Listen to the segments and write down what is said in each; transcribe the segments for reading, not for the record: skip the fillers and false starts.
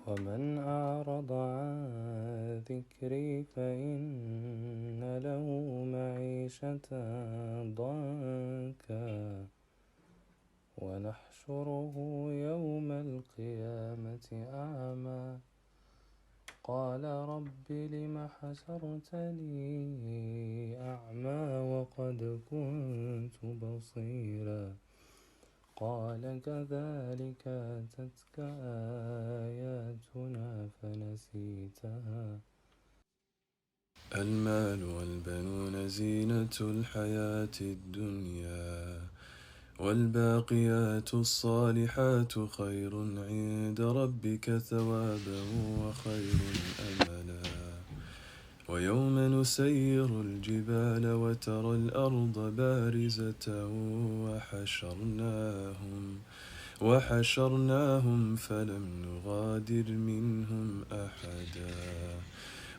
ومن أعرض عن ذكري فإن له معيشة ضنكا ونحشره يوم القيامة أعمى قال رب لم حشرتني أعمى وقد كنت بصيرا قال كذلك أتتك آياتنا فنسيتها. المال والبنون زينة الحياة الدنيا والباقيات الصالحات خير عند ربك ثوابا وخير أملا ويوم نسير الجبال وترى الأرض بارزة وحشرناهم فلم نغادر منهم أحدا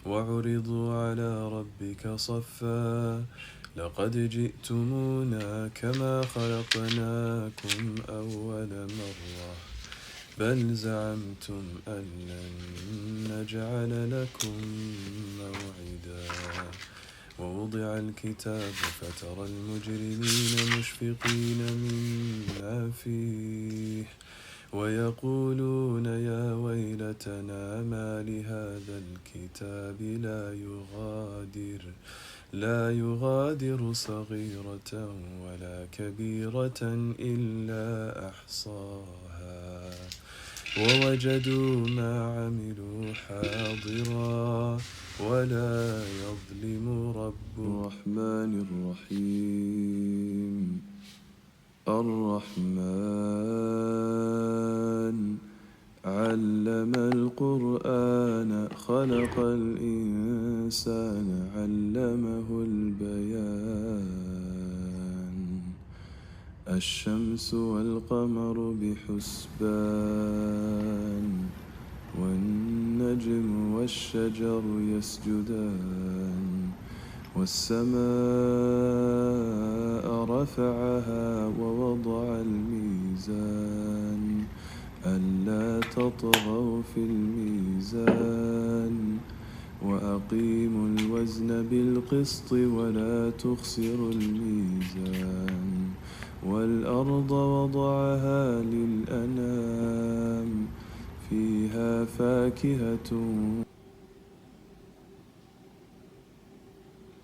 وعرضوا على ربك صفا لقد جئتمونا كما خلقناكم أول مرة بل زعمتم أن لن نجعل لكم موعدا ووضع الكتاب فترى المجرمين مشفقين مما فيه ويقولون يا ويلتنا ما لهذا الكتاب لا يغادر صغيرة ولا كبيرة إلا أحصاها ووجدوا ما عملوا حاضرا ولا يظلم رب الرحمن الرحيم الرحمن علم القرآن خلق الإنسان علمه البيان الشمس والقمر بحسبان والنجم والشجر يسجدان والسماء رفعها ووضع الميزان ألا تطغوا في الميزان وأقيموا الوزن بالقسط ولا تخسروا الميزان والأرض وضعها للأنام فيها فاكهة